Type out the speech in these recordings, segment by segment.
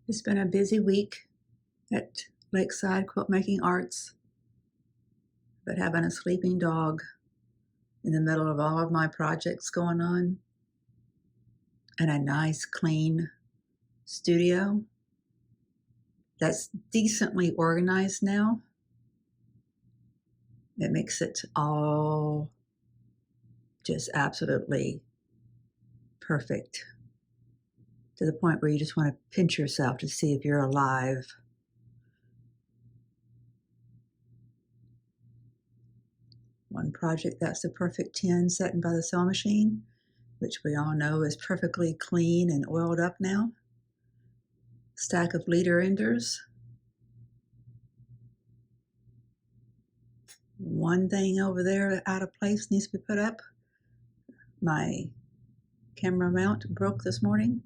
It's been a busy week at Lakeside Quilt Making Arts, but having a sleeping dog in the middle of all of my projects going on and a nice clean studio that's decently organized now, it makes it all just absolutely perfect, to the point where you just want to pinch yourself to see if you're alive. One project that's the perfect 10 sitting by the sewing machine, which we all know is perfectly clean and oiled up now. Stack of leader enders. One thing over there out of place needs to be put up. My camera mount broke this morning.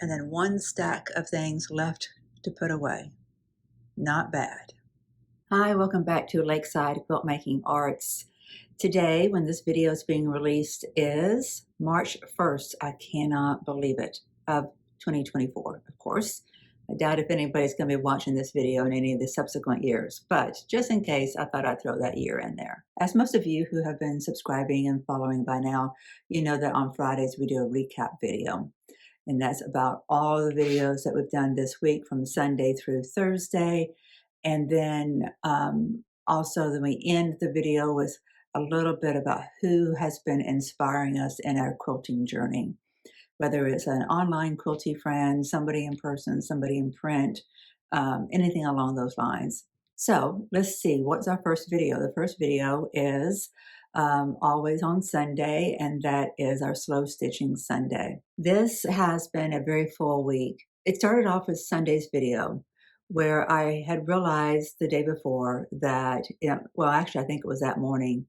And then one stack of things left to put away. Not bad. Hi, welcome back to Lakeside Quilt Making Arts. Today, when this video is being released, is March 1st. I cannot believe it, of 2024, of course. I doubt if anybody's going to be watching this video in any of the subsequent years, but just in case, I thought I'd throw that year in there. As most of you who have been subscribing and following by now, you know that on Fridays we do a recap video. And that's about all the videos that we've done this week from Sunday through Thursday. And then also then we end the video with a little bit about who has been inspiring us in our quilting journey. Whether it's an online quilty friend, somebody in person, somebody in print, anything along those lines. So let's see, what's our first video? The first video is always on Sunday, and that is our slow stitching Sunday. This has been a very full week. It started off with Sunday's video, where I had realized the day before that, well, actually, I think it was that morning,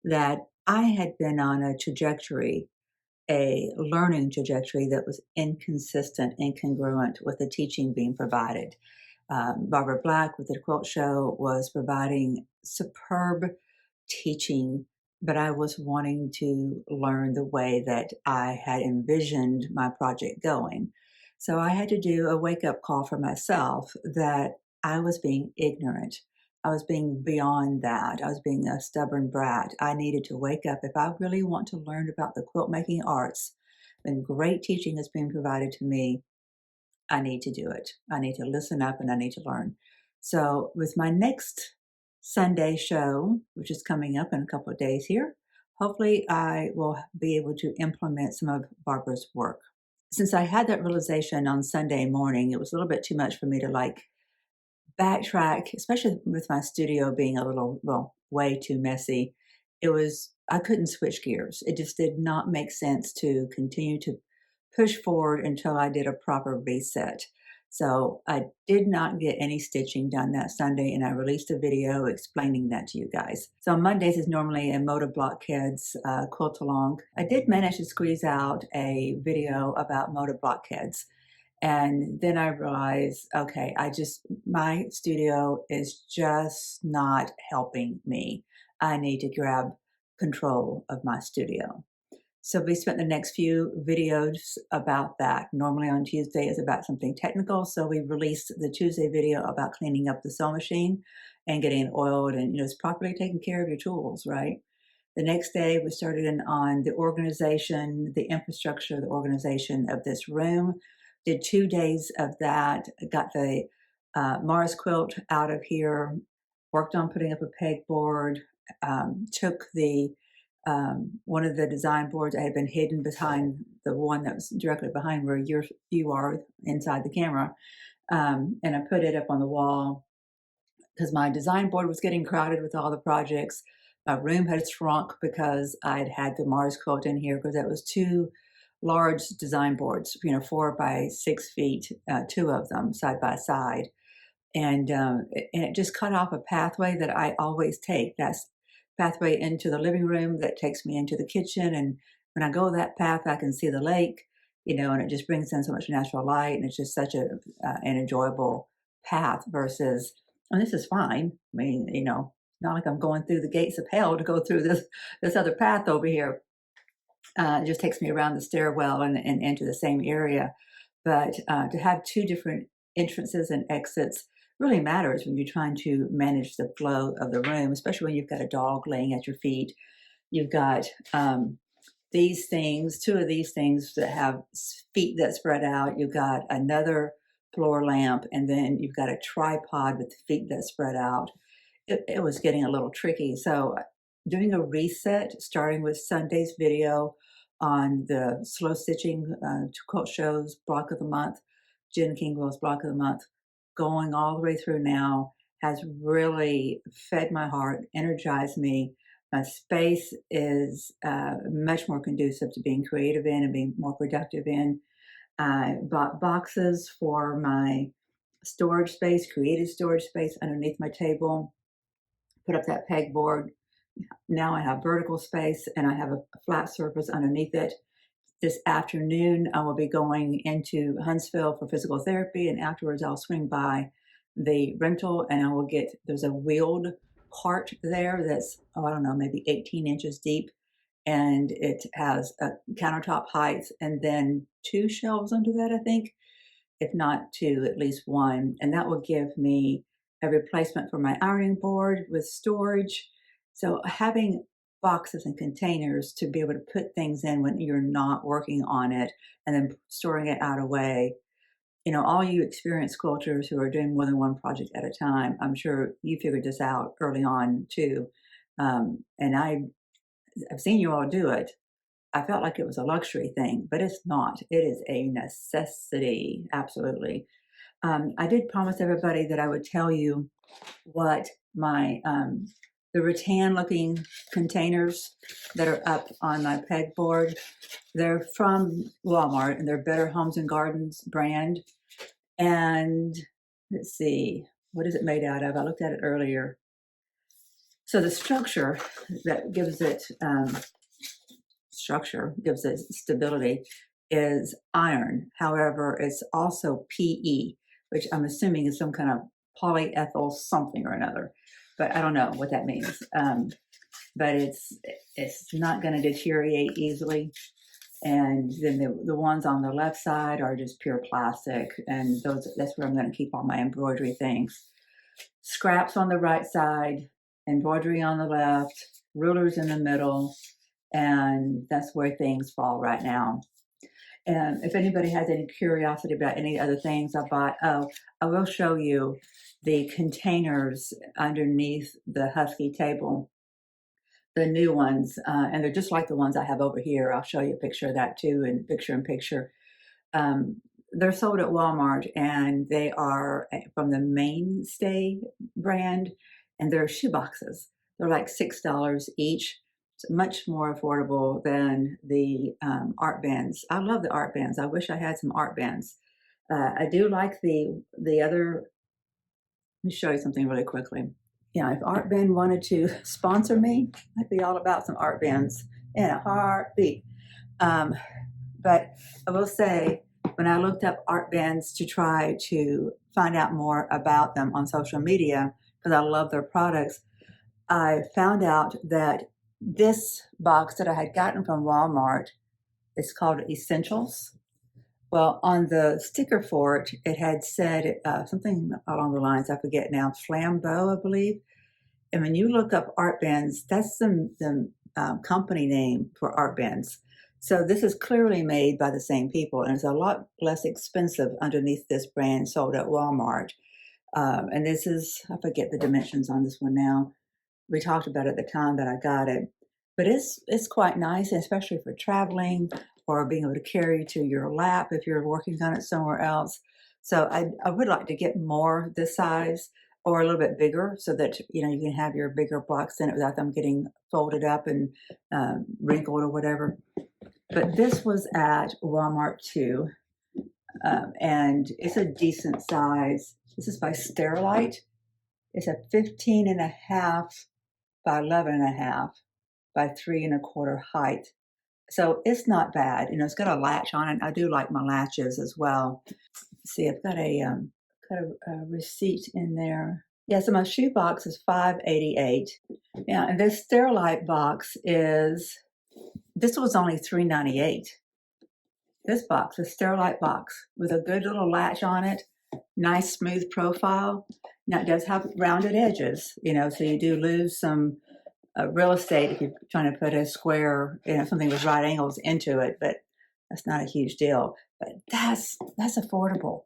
that I had been on a trajectory, a learning trajectory that was inconsistent, incongruent with the teaching being provided. Barbara Black with the Quilt Show was providing superb teaching, but I was wanting to learn the way that I had envisioned my project going. So I had to do a wake-up call for myself that I was being ignorant. I was being beyond that. I was being a stubborn brat. I needed to wake up. If I really want to learn about the quilt making arts, when great teaching is being provided to me, I need to do it. I need to listen up and I need to learn. So with my next Sunday show, which is coming up in a couple of days here, hopefully I will be able to implement some of Barbara's work. Since I had that realization on Sunday morning, it was a little bit too much for me to backtrack, especially with my studio being a little, well, way too messy. I couldn't switch gears. It just did not make sense to continue to push forward until I did a proper reset. So I did not get any stitching done that Sunday, and I released a video explaining that to you guys. So Mondays is normally a Motor Blockheads quilt along. I did manage to squeeze out a video about Motor Blockheads. And then I realized, okay, my studio is just not helping me. I need to grab control of my studio. So we spent the next few videos about that. Normally on Tuesday is about something technical. So we released the Tuesday video about cleaning up the sewing machine and getting it oiled and, just properly taking care of your tools, right? The next day we started on the organization, the infrastructure, the organization of this room. Did 2 days of that, got the Mars quilt out of here, worked on putting up a pegboard, took the one of the design boards that had been hidden behind the one that was directly behind where you are inside the camera, and I put it up on the wall because my design board was getting crowded with all the projects. My room had shrunk because I'd had the Mars quilt in here because that was 2 large design boards, 4 by 6 feet, 2 of them side by side. And it just cut off a pathway that I always take. That's pathway into the living room that takes me into the kitchen. And when I go that path, I can see the lake, and it just brings in so much natural light. And it's just such an enjoyable path versus, and this is fine. I mean, not like I'm going through the gates of hell to go through this other path over here. It just takes me around the stairwell and into the same area. But to have two different entrances and exits really matters when you're trying to manage the flow of the room, especially when you've got a dog laying at your feet. You've got these things, two of these things that have feet that spread out. You've got another floor lamp, and then you've got a tripod with feet that spread out. It was getting a little tricky. So doing a reset, starting with Sunday's video on the slow stitching quilt shows block of the month, Jen Kingwell's block of the month, going all the way through now has really fed my heart, energized me. My space is much more conducive to being creative in and being more productive in. I bought boxes for my storage space, creative storage space underneath my table, put up that pegboard. Now I have vertical space and I have a flat surface underneath it. This afternoon, I will be going into Huntsville for physical therapy, and afterwards I'll swing by the rental and I will get, there's a wheeled cart there that's, I don't know, maybe 18 inches deep, and it has a countertop height and then 2 shelves under that, I think, if not 2, at least 1, and that will give me a replacement for my ironing board with storage. So having boxes and containers to be able to put things in when you're not working on it and then storing it out away. You know, all you experienced quilters who are doing more than one project at a time, I'm sure you figured this out early on too. And I've seen you all do it. I felt like it was a luxury thing, but it's not. It is a necessity, absolutely. I did promise everybody that I would tell you what my the rattan-looking containers that are up on my pegboard. They're from Walmart, and they're Better Homes and Gardens brand. And let's see, what is it made out of? I looked at it earlier. So the structure that gives it stability is iron. However, it's also PE, which I'm assuming is some kind of polyethyl something or another, but I don't know what that means. But it's not going to deteriorate easily. And then the ones on the left side are just pure plastic, and that's where I'm going to keep all my embroidery things. Scraps on the right side, embroidery on the left, rulers in the middle, and that's where things fall right now. And if anybody has any curiosity about any other things I bought, I will show you the containers underneath the Husky table, the new ones, and they're just like the ones I have over here. I'll show you a picture of that too, and picture in picture. They're sold at Walmart, and they are from the Mainstay brand, and they're shoe boxes. They're like $6 each. It's much more affordable than the art bands. I love the art bands. I wish I had some art bands. I do like the other. Let me show you something really quickly. Yeah, if Art Band wanted to sponsor me, I'd be all about some art bands in a heartbeat. But I will say, when I looked up art bands to try to find out more about them on social media, because I love their products, I found out that this box that I had gotten from Walmart is called Essentials. Well, on the sticker for it, it had said something along the lines, I forget now, Flambeau, I believe. And when you look up art bands, that's the company name for art bands. So this is clearly made by the same people, and it's a lot less expensive underneath this brand sold at Walmart. And this is, I forget the dimensions on this one now. We talked about it at the time that I got it. But it's quite nice, especially for traveling or being able to carry to your lap if you're working on it somewhere else. So I would like to get more this size or a little bit bigger so that you can have your bigger blocks in it without them getting folded up and wrinkled or whatever. But this was at Walmart too, and it's a decent size. This is by Sterilite. It's a 15.5 by 11.5 by 3.25 height. So it's not bad. It's got a latch on it. I do like my latches as well. Let's see, I've got a receipt in there. Yeah, so my shoe box is $5.88. Yeah, and this Sterilite box this was only $3.98. this box, a Sterilite box with a good little latch on it, nice smooth profile. Now it does have rounded edges, you know, so you do lose some real estate if you're trying to put a square, you know, something with right angles into it, but that's not a huge deal. But that's affordable.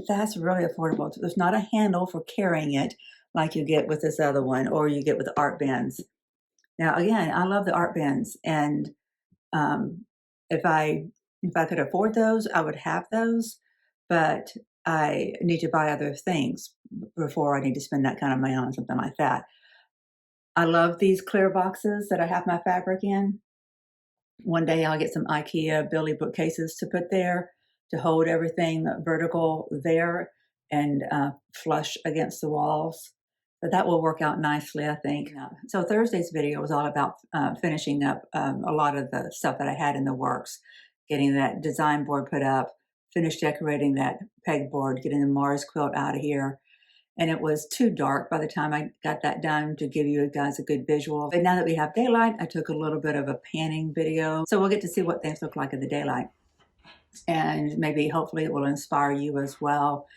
That's really affordable. There's not a handle for carrying it like you get with this other one, or you get with the art bands. Now, again, I love the art bands, and um, if I could afford those, I would have those, but I need to buy other things before I need to spend that kind of money on something like that. I love these clear boxes that I have my fabric in. One day I'll get some IKEA Billy bookcases to put there to hold everything vertical there and flush against the walls. But that will work out nicely, I think. So Thursday's video was all about finishing up a lot of the stuff that I had in the works, getting that design board put up, finished decorating that pegboard, getting the Mars quilt out of here. And it was too dark by the time I got that done to give you guys a good visual. But now that we have daylight, I took a little bit of a panning video. So we'll get to see what things look like in the daylight. And maybe hopefully it will inspire you as well,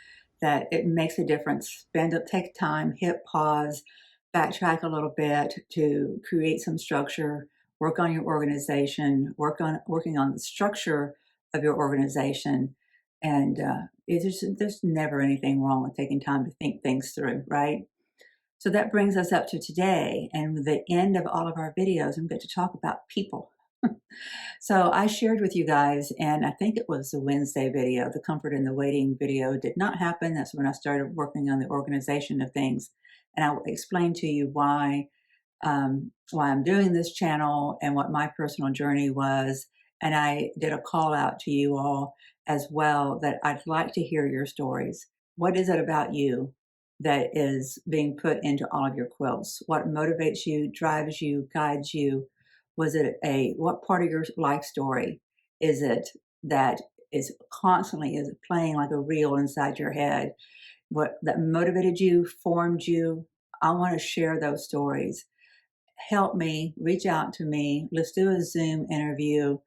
that it makes a difference. Take time, hit pause, backtrack a little bit to create some structure, work on your organization, working on the structure of your organization. And there's never anything wrong with taking time to think things through, right? So that brings us up to today and the end of all of our videos. I'm going to talk about people. So I shared with you guys, and I think it was the Wednesday video, the comfort in the waiting video did not happen. That's when I started working on the organization of things. And I explained to you why I'm doing this channel and what my personal journey was. And I did a call out to you all as well that I'd like to hear your stories. What is it about you that is being put into all of your quilts? What motivates you, drives you, guides you? Was it what part of your life story is it that is constantly is playing like a reel inside your head? What that motivated you, formed you? I want to share those stories. Help me, reach out to me. Let's do a Zoom interview.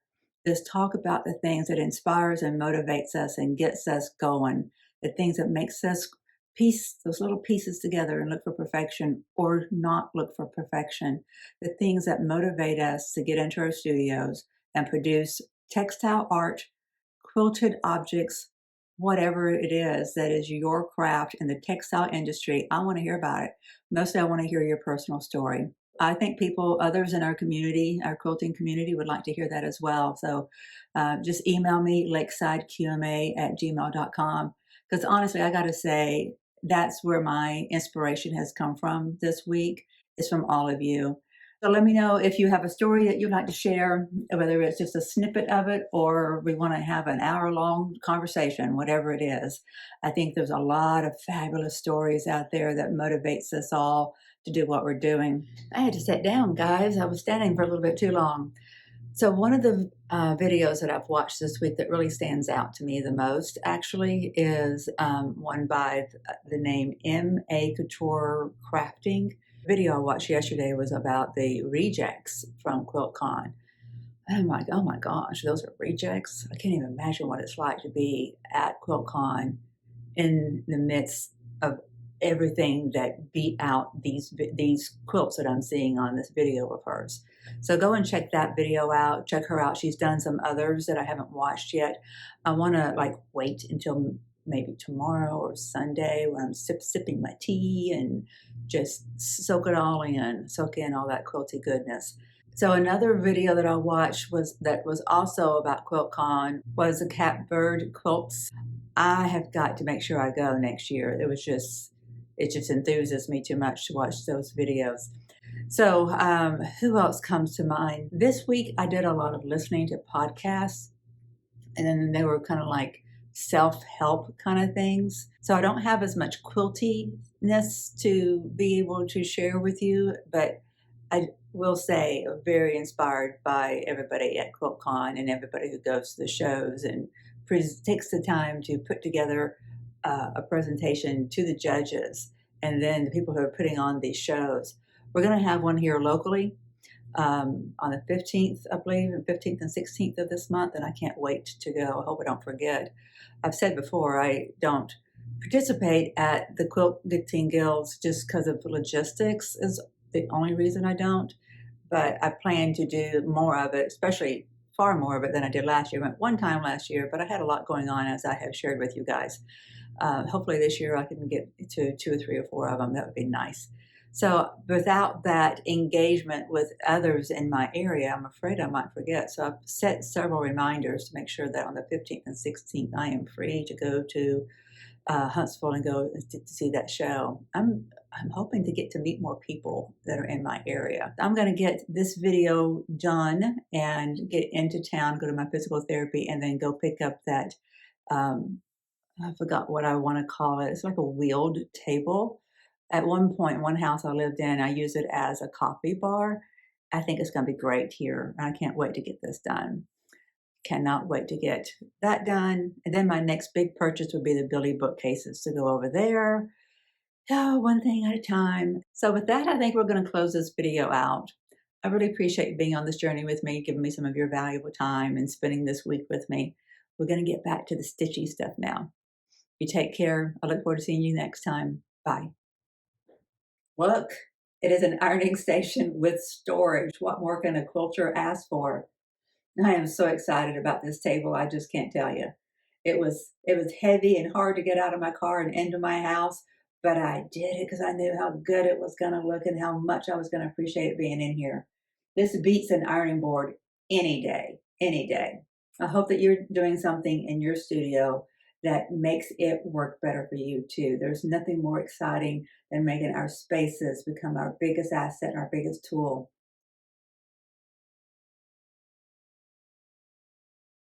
Let's talk about the things that inspires and motivates us and gets us going, the things that makes us piece those little pieces together and look for perfection or not look for perfection, the things that motivate us to get into our studios and produce textile art, quilted objects, whatever it is that is your craft in the textile industry. I want to hear about it. Mostly I want to hear your personal story. I think others in our community, our quilting community, would like to hear that as well. So just email me, lakesidekma@gmail.com. Because honestly, I got to say, that's where my inspiration has come from this week, is from all of you. So let me know if you have a story that you'd like to share, whether it's just a snippet of it or we want to have an hour-long conversation, whatever it is. I think there's a lot of fabulous stories out there that motivates us all to do what we're doing. I had to sit down, guys. I was standing for a little bit too long. So one of the videos that I've watched this week that really stands out to me the most actually is one by the name M.A. Couture Crafting. The video I watched yesterday was about the rejects from Quiltcon. And I'm like, oh my gosh, those are rejects? I can't even imagine what it's like to be at Quiltcon in the midst of everything that beat out these quilts that I'm seeing on this video of hers. So go and check that video out. Check her out. She's done some others that I haven't watched yet. I want to wait until maybe tomorrow or Sunday when I'm sipping my tea and just soak it all in, soak in all that quilty goodness. So another video that I watched that was also about Quiltcon was the Catbird Quilts. I have got to make sure I go next year. It just enthuses me too much to watch those videos. So who else comes to mind? This week I did a lot of listening to podcasts, and then they were kind of like self-help kind of things. So I don't have as much quiltiness to be able to share with you, but I will say I'm very inspired by everybody at Quiltcon and everybody who goes to the shows and takes the time to put together a presentation to the judges and then the people who are putting on these shows. We're going to have one here locally on the 15th, I believe, 15th and 16th of this month, and I can't wait to go. I hope I don't forget. I've said before, I don't participate at the quilting guilds just because of logistics is the only reason I don't, but I plan to do more of it, especially far more of it than I did last year. I went one time last year, but I had a lot going on, as I have shared with you guys. Hopefully this year I can get to 2 or 3 or 4 of them. That would be nice. So without that engagement with others in my area, I'm afraid I might forget. So I've set several reminders to make sure that on the 15th and 16th, I am free to go to Huntsville and go to see that show. I'm hoping to get to meet more people that are in my area. I'm going to get this video done and get into town, go to my physical therapy, and then go pick up that, I forgot what I want to call it. It's like a wheeled table. At one point, one house I lived in, I used it as a coffee bar. I think it's going to be great here. I can't wait to get this done. Cannot wait to get that done. And then my next big purchase would be the Billy bookcases to go over there. Oh, one thing at a time. So with that, I think we're going to close this video out. I really appreciate being on this journey with me, giving me some of your valuable time and spending this week with me. We're going to get back to the stitchy stuff now. You take care. I look forward to seeing you next time. Bye. Look, it is an ironing station with storage. What more can a quilter ask for? I am so excited about this table. I just can't tell you. It was heavy and hard to get out of my car and into my house, but I did it because I knew how good it was going to look and how much I was going to appreciate it being in here. This beats an ironing board any day, any day. I hope that you're doing something in your studio that makes it work better for you too. There's nothing more exciting than making our spaces become our biggest asset and our biggest tool.